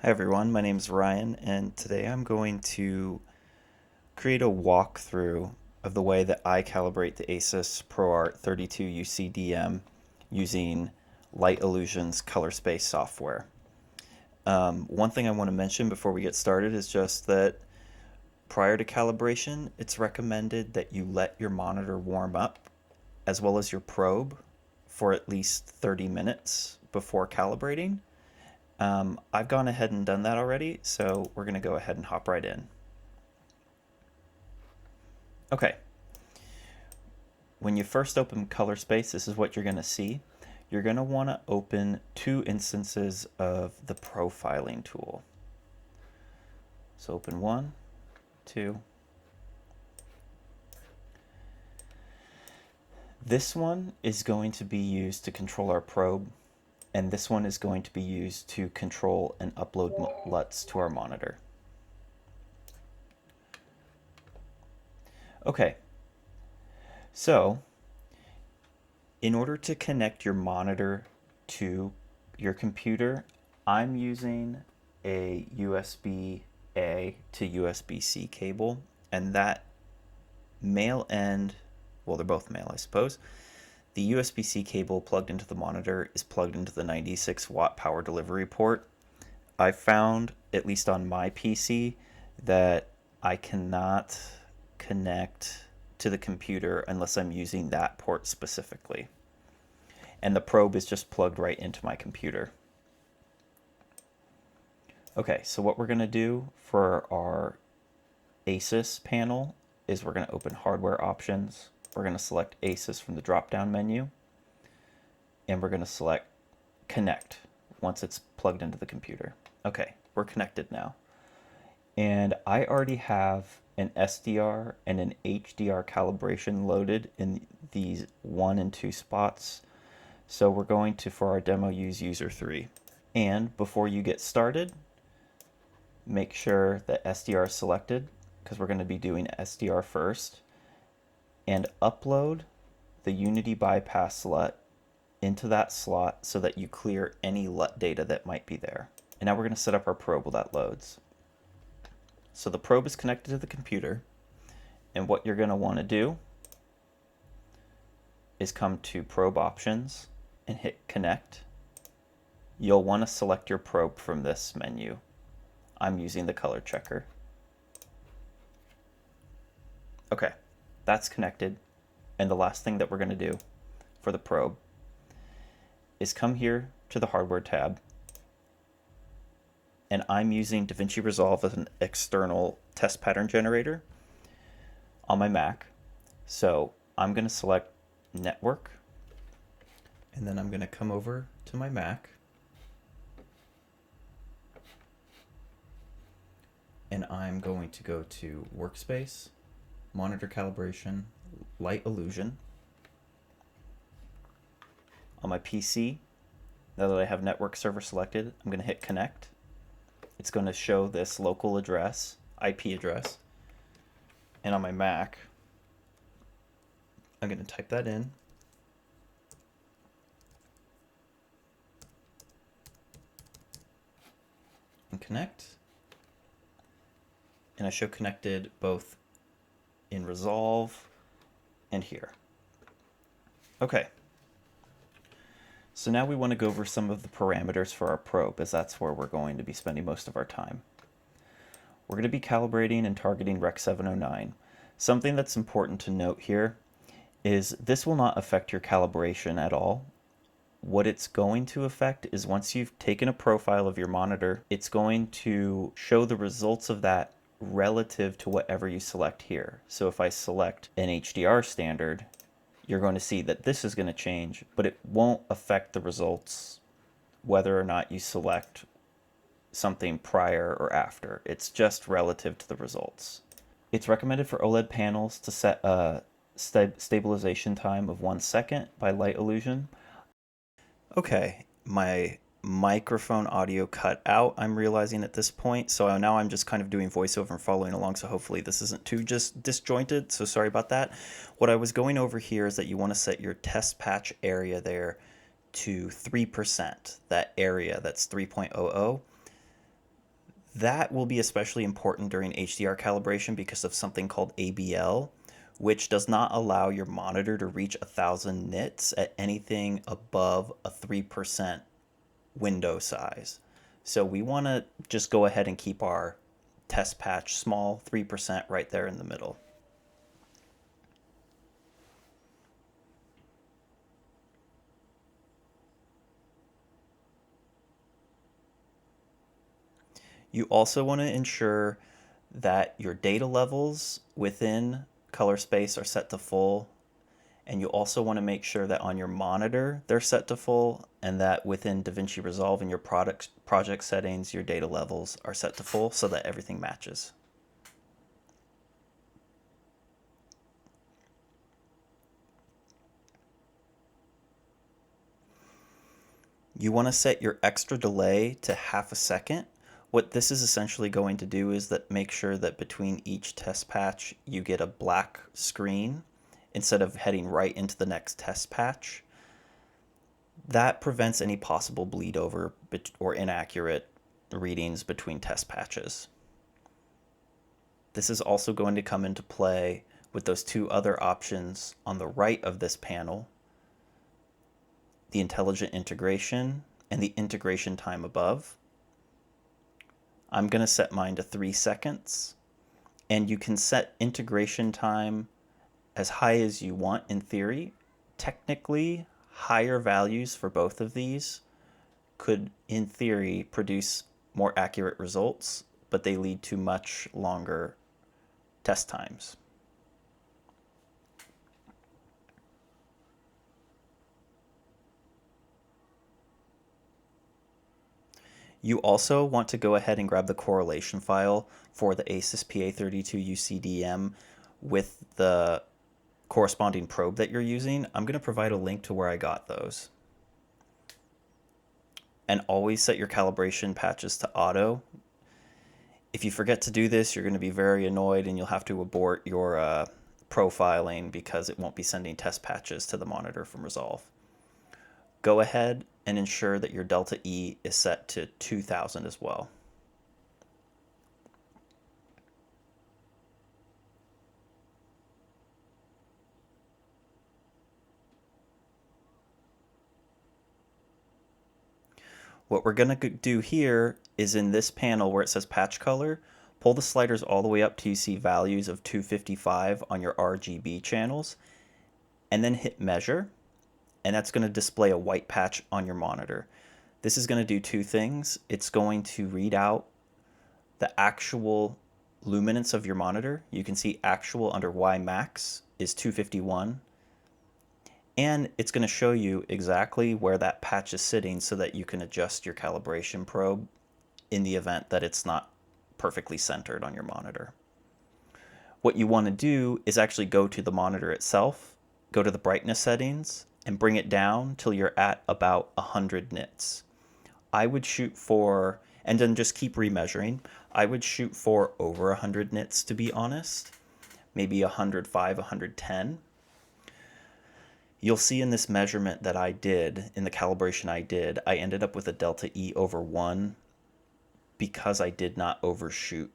Hi everyone, my name is Ryan, and today I'm going to create a walkthrough of the way that I calibrate the ASUS PA32UCDM using Light Illusion's ColourSpace software. One thing I want to mention before we get started is just that prior to calibration, it's recommended that you let your monitor warm up as well as your probe for at least 30 minutes before calibrating. I've gone ahead and done that already, so we're going to go ahead and hop right in. Okay, when you first open ColourSpace, this is what you're going to see. You're going to want to open two instances of the profiling tool. So open one, two. This one is going to be used to control our probe, and this one is going to be used to control and upload LUTs to our monitor. Okay, so in order to connect your monitor to your computer, I'm using a USB-A to USB-C cable, and that male end, well, they're both male, I suppose. The USB-C cable plugged into the monitor is plugged into the 96 watt power delivery port. I found, at least on my PC, that I cannot connect to the computer unless I'm using that port specifically. And the probe is just plugged right into my computer. Okay, so what we're going to do for our ASUS panel is we're going to open Hardware Options. We're going to select ASUS from the drop-down menu, and we're going to select Connect once it's plugged into the computer. Okay, we're connected now. And I already have an SDR and an HDR calibration loaded in these 1 and 2 spots. So we're going to, for our demo, use user 3. And before you get started, make sure that SDR is selected, because we're going to be doing SDR first, and upload the Unity bypass LUT into that slot so that you clear any LUT data that might be there. And now we're going to set up our probe while that loads. So the probe is connected to the computer, and what you're going to want to do is come to Probe Options and hit Connect. You'll want to select your probe from this menu. I'm using the color checker. Okay, that's connected, and the last thing that we're going to do for the probe is come here to the Hardware tab, and I'm using DaVinci Resolve as an external test pattern generator on my Mac. So I'm going to select Network, and then I'm going to come over to my Mac, and I'm going to go to Workspace, Monitor Calibration, Light Illusion. On my PC, now that I have network server selected, I'm going to hit Connect. It's going to show this local address, IP address. And on my Mac, I'm going to type that in. And connect. And I show connected both in Resolve and here. Okay. So now we want to go over some of the parameters for our probe, as that's where we're going to be spending most of our time. We're going to be calibrating and targeting Rec 709. Something that's important to note here is this will not affect your calibration at all. What it's going to affect is once you've taken a profile of your monitor, it's going to show the results of that relative to whatever you select here. So if I select an HDR standard, you're going to see that this is going to change, but it won't affect the results whether or not you select something prior or after. It's just relative to the results. It's recommended for OLED panels to set a stabilization time of 1 second by Light Illusion. Okay, my microphone audio cut out, I'm realizing at this point, so now I'm just kind of doing voiceover and following along, so hopefully this isn't too just disjointed, so sorry about that. What I was going over here is that you want to set your test patch area there to 3%, that area that's 3.00. That will be especially important during HDR calibration because of something called ABL, which does not allow your monitor to reach 1000 nits at anything above a 3% window size. So we want to just go ahead and keep our test patch small, 3% right there in the middle. You also want to ensure that your data levels within ColourSpace are set to full, and you also want to make sure that on your monitor they're set to full, and that within DaVinci Resolve in your project settings your data levels are set to full so that everything matches. You want to set your extra delay to ½ second. What this is essentially going to do is that make sure that between each test patch you get a black screen instead of heading right into the next test patch. That prevents any possible bleed over or inaccurate readings between test patches. This is also going to come into play with those two other options on the right of this panel, the intelligent integration and the integration time above. I'm going to set mine to 3 seconds, and you can set integration time as high as you want in theory. Technically, higher values for both of these could, in theory, produce more accurate results, but they lead to much longer test times. You also want to go ahead and grab the correlation file for the ASUS PA32UCDM with the corresponding probe that you're using. I'm going to provide a link to where I got those. And always set your calibration patches to auto. If you forget to do this, you're going to be very annoyed and you'll have to abort your profiling because it won't be sending test patches to the monitor from Resolve. Go ahead and ensure that your delta E is set to 2000 as well. What we're going to do here is in this panel where it says patch color, pull the sliders all the way up till you see values of 255 on your RGB channels, and then hit measure, and that's going to display a white patch on your monitor. This is going to do two things. It's going to read out the actual luminance of your monitor. You can see actual under Y max is 251. And it's going to show you exactly where that patch is sitting so that you can adjust your calibration probe in the event that it's not perfectly centered on your monitor. What you want to do is actually go to the monitor itself, go to the brightness settings, and bring it down till you're at about 100 nits. I would shoot for, and then just keep remeasuring, I would shoot for over 100 nits to be honest, maybe 105, 110. You'll see in this measurement that I did, in the calibration I did, I ended up with a delta E over 1 because I did not overshoot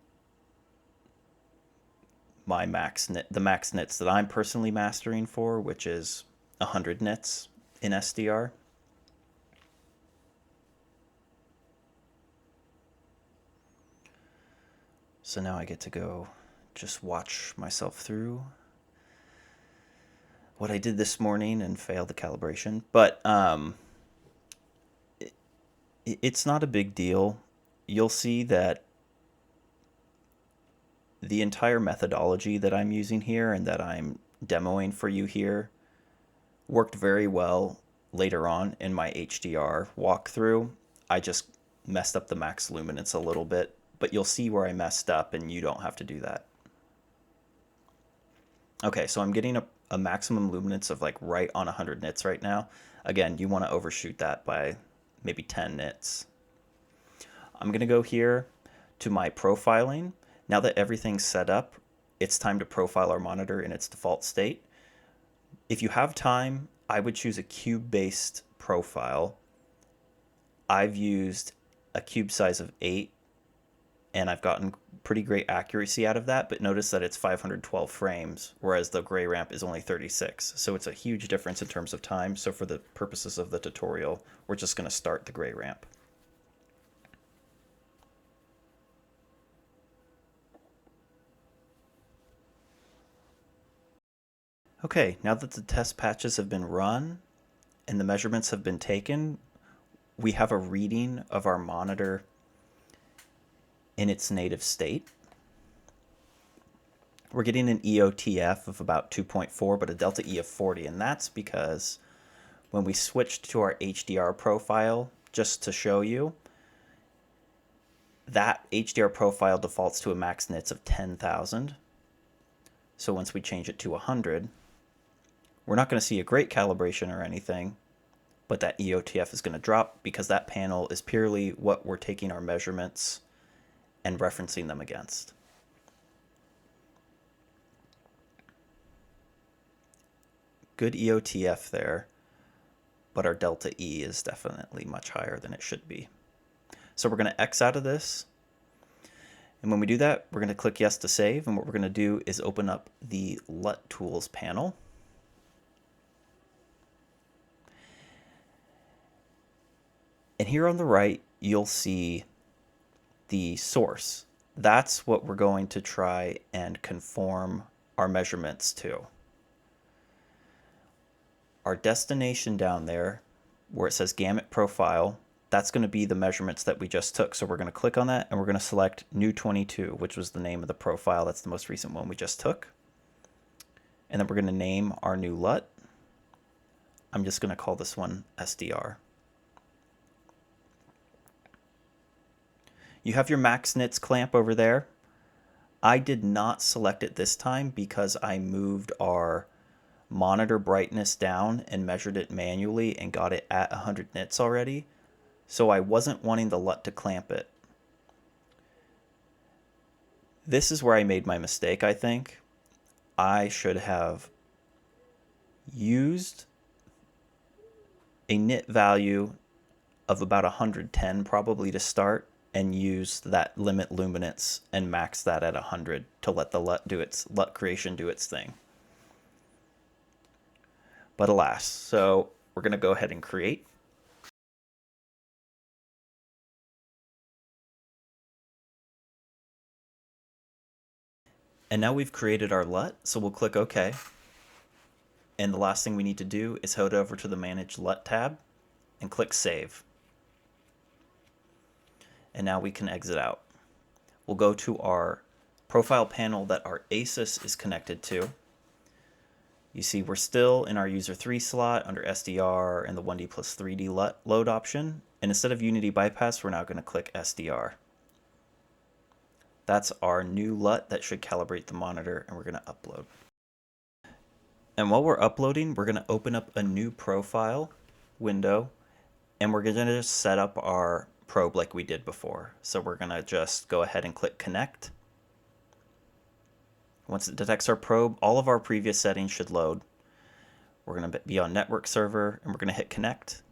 my the max nits that I'm personally mastering for, which is 100 nits in SDR. So now I get to go just watch myself through what I did this morning and failed the calibration. But it's not a big deal. You'll see that the entire methodology that I'm using here and that I'm demoing for you here worked very well later on in my HDR walkthrough. I just messed up the max luminance a little bit, but you'll see where I messed up and you don't have to do that. Okay, so I'm getting a maximum luminance of like right on 100 nits right now. Again, you want to overshoot that by maybe 10 nits. I'm going to go here to my profiling. Now that everything's set up, it's time to profile our monitor in its default state. If you have time, I would choose a cube-based profile. I've used a cube size of 8 and I've gotten pretty great accuracy out of that, but notice that it's 512 frames, whereas the gray ramp is only 36. So it's a huge difference in terms of time. So for the purposes of the tutorial, we're just going to start the gray ramp. Okay, now that the test patches have been run and the measurements have been taken, we have a reading of our monitor in its native state. We're getting an EOTF of about 2.4, but a delta E of 40, and that's because when we switched to our HDR profile, just to show you, that HDR profile defaults to a max nits of 10,000. So once we change it to 100, we're not going to see a great calibration or anything, but that EOTF is going to drop because that panel is purely what we're taking our measurements and referencing them against. Good EOTF there, but our delta E is definitely much higher than it should be. So we're going to X out of this. And when we do that, we're going to click yes to save. And what we're going to do is open up the LUT Tools panel. And here on the right, you'll see the source. That's what we're going to try and conform our measurements to. Our destination down there, where it says gamut profile, that's going to be the measurements that we just took. So we're going to click on that and we're going to select new 22, which was the name of the profile. That's the most recent one we just took. And then we're going to name our new LUT. I'm just going to call this one SDR. You have your max nits clamp over there. I did not select it this time because I moved our monitor brightness down and measured it manually and got it at 100 nits already. So I wasn't wanting the LUT to clamp it. This is where I made my mistake, I think. I should have used a nit value of about 110 probably to start, and use that limit luminance and max that at 100 to let the LUT creation do its thing. But alas, so we're going to go ahead and create. And now we've created our LUT, so we'll click OK. And the last thing we need to do is head over to the Manage LUT tab and click Save. And now we can exit out. We'll go to our profile panel that our ASUS is connected to. You see we're still in our user 3 slot under SDR and the 1D plus 3D LUT load option. And instead of Unity bypass, we're now going to click SDR. That's our new LUT that should calibrate the monitor, and we're going to upload. And while we're uploading, we're going to open up a new profile window, and we're going to just set up our probe like we did before. So we're going to just go ahead and click connect. Once it detects our probe, all of our previous settings should load. We're going to be on network server, and we're going to hit connect.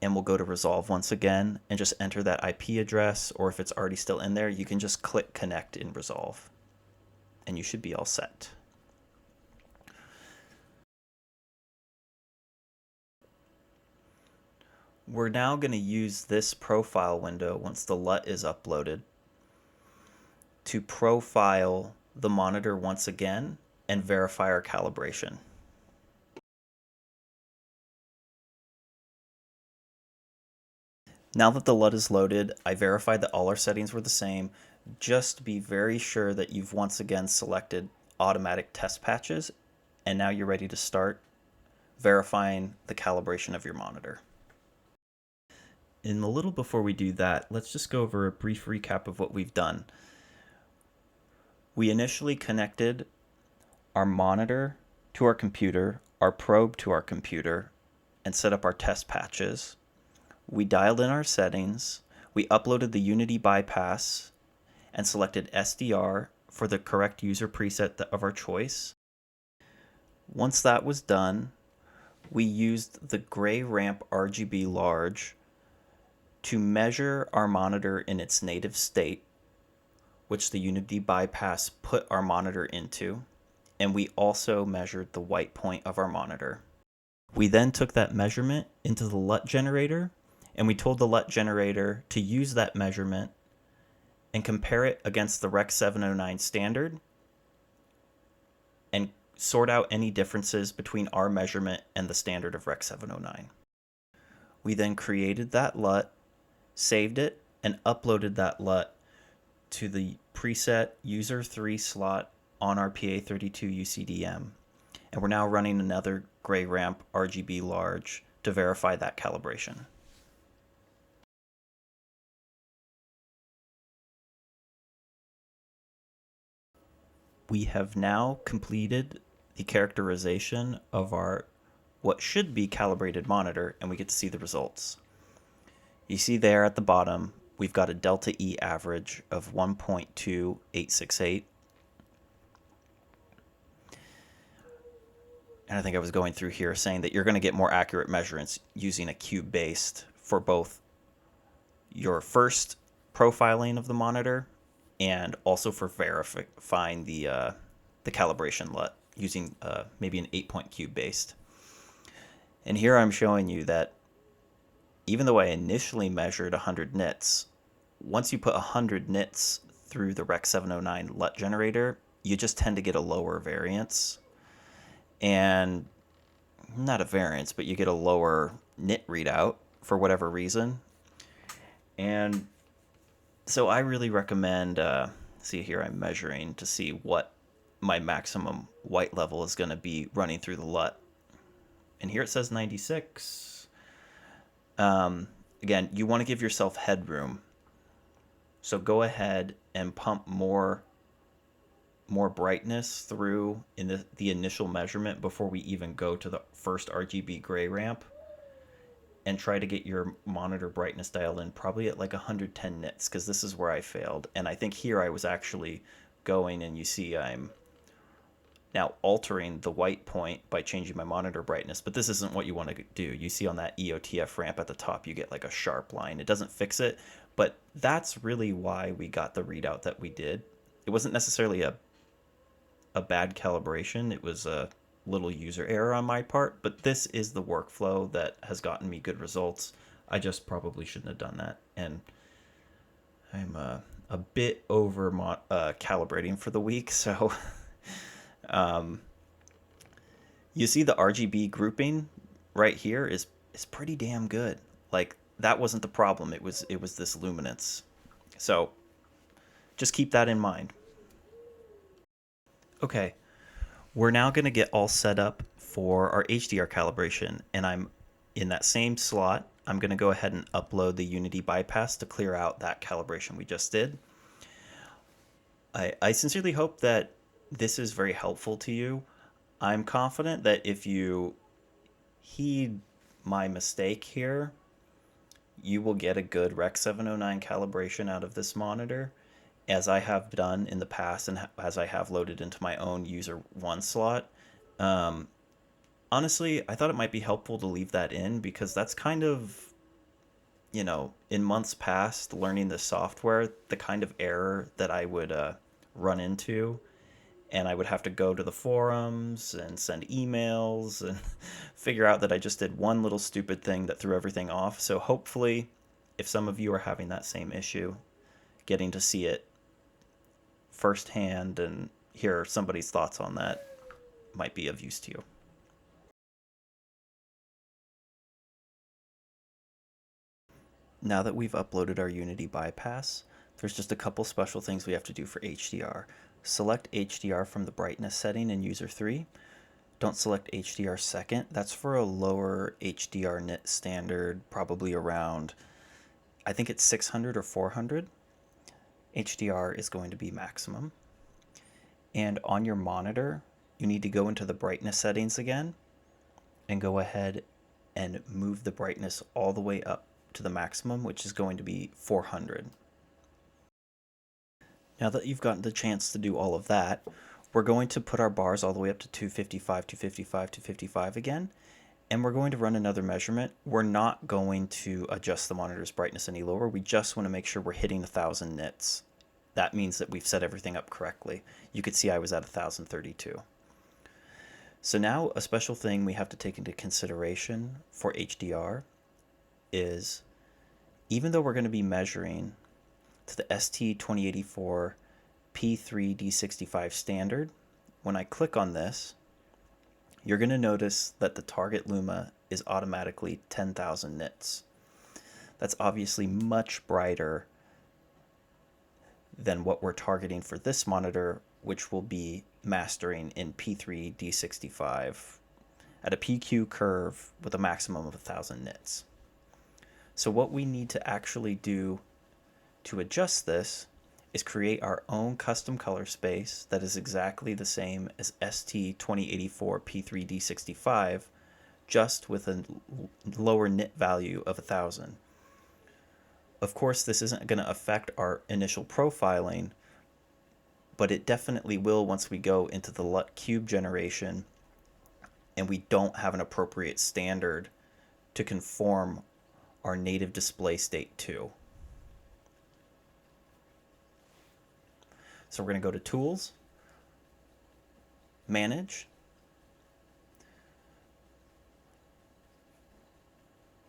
And we'll go to resolve once again and just enter that IP address, or if it's already still in there, you can just click connect in resolve. And you should be all set. We're now going to use this profile window once the LUT is uploaded to profile the monitor once again and verify our calibration. Now that the LUT is loaded, I verified that all our settings were the same. Just be very sure that you've once again selected automatic test patches, and now you're ready to start verifying the calibration of your monitor. And a little before we do that, let's just go over a brief recap of what we've done. We initially connected our monitor to our computer, our probe to our computer, and set up our test patches. We dialed in our settings, we uploaded the Unity bypass, and selected SDR for the correct user preset of our choice. Once that was done, we used the gray ramp RGB large to measure our monitor in its native state, which the Unity bypass put our monitor into, and we also measured the white point of our monitor. We then took that measurement into the LUT generator, and we told the LUT generator to use that measurement and compare it against the Rec. 709 standard and sort out any differences between our measurement and the standard of Rec. 709. We then created that LUT, saved it, and uploaded that LUT to the preset user 3 slot on our PA32UCDM. And we're now running another gray ramp RGB large to verify that calibration. We have now completed the characterization of our what should be calibrated monitor, and we get to see the results. You see there at the bottom, we've got a delta E average of 1.2868. And I think I was going through here saying that you're going to get more accurate measurements using a cube-based for both your first profiling of the monitor and also for verifying the calibration LUT using maybe an 8-point cube-based. And here I'm showing you that even though I initially measured 100 nits, once you put 100 nits through the Rec. 709 LUT generator, you just tend to get a lower variance. And not a variance, but you get a lower nit readout for whatever reason. And so I really recommend, see here I'm measuring to see what my maximum white level is going to be running through the LUT. And here it says 96. Again, you want to give yourself headroom. So go ahead and pump more brightness through in the initial measurement before we even go to the first RGB gray ramp, and try to get your monitor brightness dialed in probably at like 110 nits, because this is where I failed. And I think here I was actually going, and you see I'm now altering the white point by changing my monitor brightness, but this isn't what you want to do. You see on that EOTF ramp at the top, you get like a sharp line. It doesn't fix it, but that's really why we got the readout that we did. It wasn't necessarily a bad calibration. It was a little user error on my part, but this is the workflow that has gotten me good results. I just probably shouldn't have done that, and I'm a bit over calibrating for the week, so you see the RGB grouping right here is pretty damn good. Like, that wasn't the problem. It was this luminance. So just keep that in mind. Okay, we're now going to get all set up for our HDR calibration, and I'm in that same slot. I'm going to go ahead and upload the Unity bypass to clear out that calibration we just did. I sincerely hope that this is very helpful to you. I'm confident that if you heed my mistake here, you will get a good Rec. 709 calibration out of this monitor, as I have done in the past and as I have loaded into my own user 1 slot. Honestly, I thought it might be helpful to leave that in, because that's kind of, you know, in months past learning the software, the kind of error that I would run into. And I would have to go to the forums and send emails and figure out that I just did one little stupid thing that threw everything off. So hopefully, if some of you are having that same issue, getting to see it firsthand and hear somebody's thoughts on that might be of use to you. Now that we've uploaded our Unity bypass, there's just a couple special things we have to do for HDR. Select HDR from the brightness setting in user 3. Don't select HDR second. That's for a lower HDR nit standard, probably around, I think it's 600 or 400. HDR is going to be maximum. And on your monitor, you need to go into the brightness settings again and go ahead and move the brightness all the way up to the maximum, which is going to be 400. Now that you've gotten the chance to do all of that, we're going to put our bars all the way up to 255, 255, 255 again, and we're going to run another measurement. We're not going to adjust the monitor's brightness any lower. We just want to make sure we're hitting 1,000 nits. That means that we've set everything up correctly. You could see I was at 1,032. So now a special thing we have to take into consideration for HDR is, even though we're going to be measuring to the ST2084 P3D65 standard, when I click on this, you're going to notice that the target luma is automatically 10,000 nits. That's obviously much brighter than what we're targeting for this monitor, which will be mastering in P3D65 at a PQ curve with a maximum of 1,000 nits. So what we need to actually do to adjust this is create our own custom color space that is exactly the same as ST2084 P3D65, just with a lower nit value of 1,000. Of course, this isn't going to affect our initial profiling, but it definitely will once we go into the LUT cube generation and we don't have an appropriate standard to conform our native display state to. So we're going to go to Tools, Manage.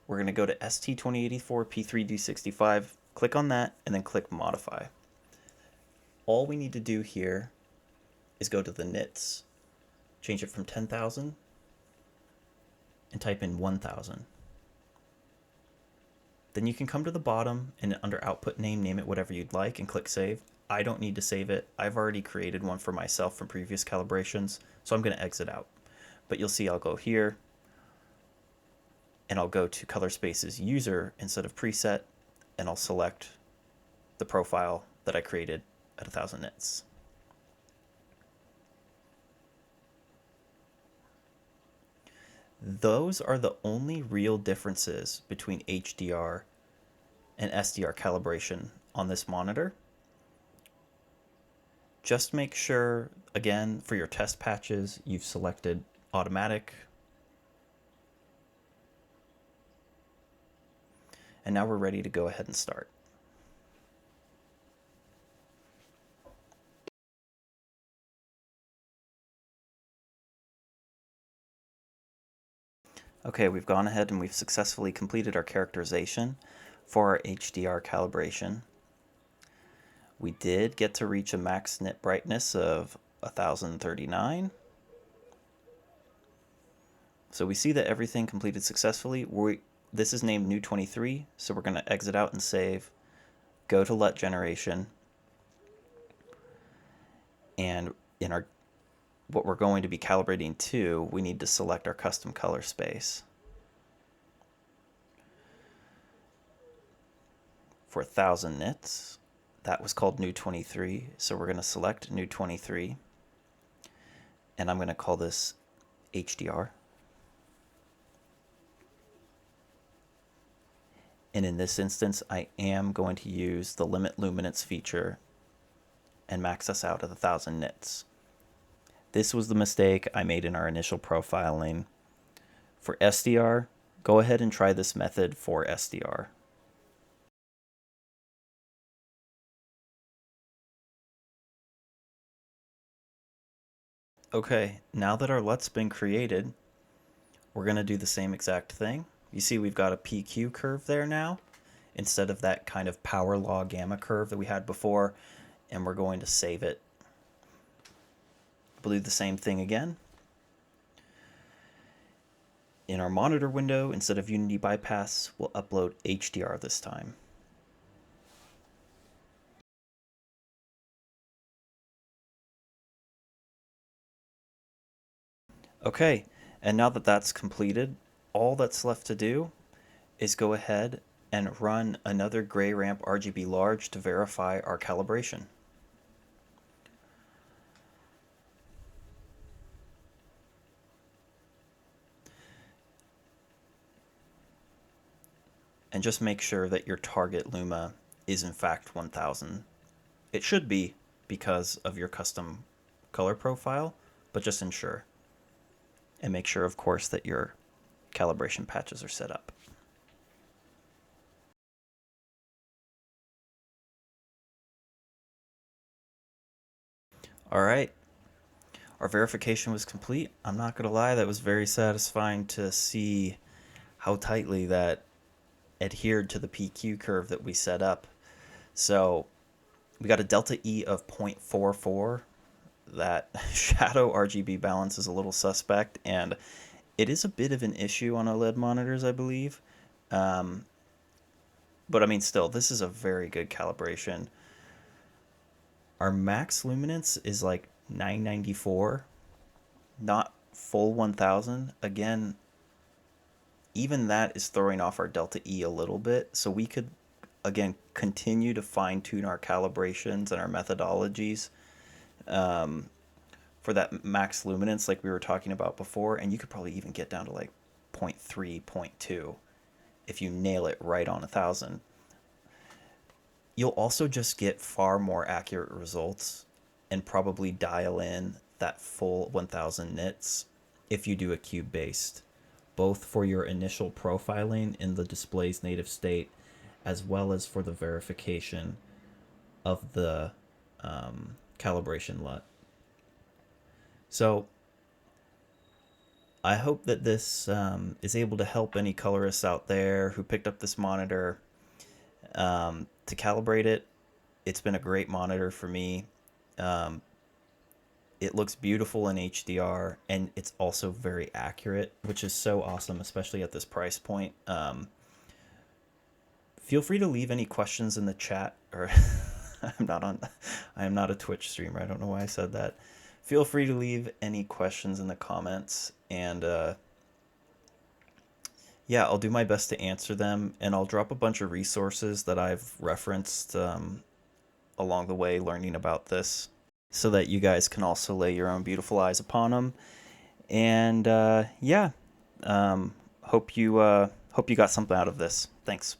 We're going to go to ST2084 P3D65, click on that, and then click Modify. All we need to do here is go to the nits, change it from 10,000, and type in 1,000. Then you can come to the bottom and under Output Name, name it whatever you'd like and click Save. I don't need to save it. I've already created one for myself from previous calibrations, so I'm going to exit out. But you'll see I'll go here, and I'll go to ColourSpace's User instead of Preset, and I'll select the profile that I created at 1,000 nits. Those are the only real differences between HDR and SDR calibration on this monitor. Just make sure, again, for your test patches, you've selected automatic. And now we're ready to go ahead and start. Okay, we've gone ahead and we've successfully completed our characterization for our HDR calibration. We did get to reach a max nit brightness of 1,039. So we see that everything completed successfully. This is named New 23, so we're going to exit out and save, go to LUT generation, and in our what we're going to be calibrating to, we need to select our custom color space. For 1,000 nits, that was called New 23, so we're going to select New 23, and I'm going to call this HDR. And in this instance, I am going to use the limit luminance feature and max us out at 1,000 nits. This was the mistake I made in our initial profiling. For SDR, go ahead and try this method for SDR. Okay, now that our LUT's been created, we're going to do the same exact thing. You see we've got a PQ curve there now, instead of that kind of power law gamma curve that we had before, and we're going to save it. We'll do the same thing again. In our monitor window, instead of Unity Bypass, we'll upload HDR this time. Okay, and now that that's completed, all that's left to do is go ahead and run another gray ramp RGB large to verify our calibration. And just make sure that your target luma is in fact 1,000. It should be because of your custom color profile, but just ensure. And make sure, of course, that your calibration patches are set up. All right, our verification was complete. I'm not gonna lie, that was very satisfying to see how tightly that adhered to the PQ curve that we set up. So we got a delta E of 0.44. That shadow RGB balance is a little suspect, and it is a bit of an issue on OLED monitors, I believe. But I mean, still, this is a very good calibration. Our max luminance is like 994, not full 1000. Again, even that is throwing off our delta E a little bit, so we could, again, continue to fine-tune our calibrations and our methodologies for that max luminance like we were talking about before, and you could probably even get down to like 0.3, 0.2 if you nail it right on 1000. You'll also just get far more accurate results and probably dial in that full 1000 nits if you do a cube based, both for your initial profiling in the display's native state as well as for the verification of the calibration LUT. So I hope that this is able to help any colorists out there who picked up this monitor to calibrate it. It's been a great monitor for me. It looks beautiful in HDR, and it's also very accurate, which is so awesome, especially at this price point. Feel free to leave any questions in the chat, or I am not a Twitch streamer. I don't know why I said that. Feel free to leave any questions in the comments, and yeah, I'll do my best to answer them, and I'll drop a bunch of resources that I've referenced along the way learning about this, so that you guys can also lay your own beautiful eyes upon them. And yeah, hope you got something out of this. Thanks.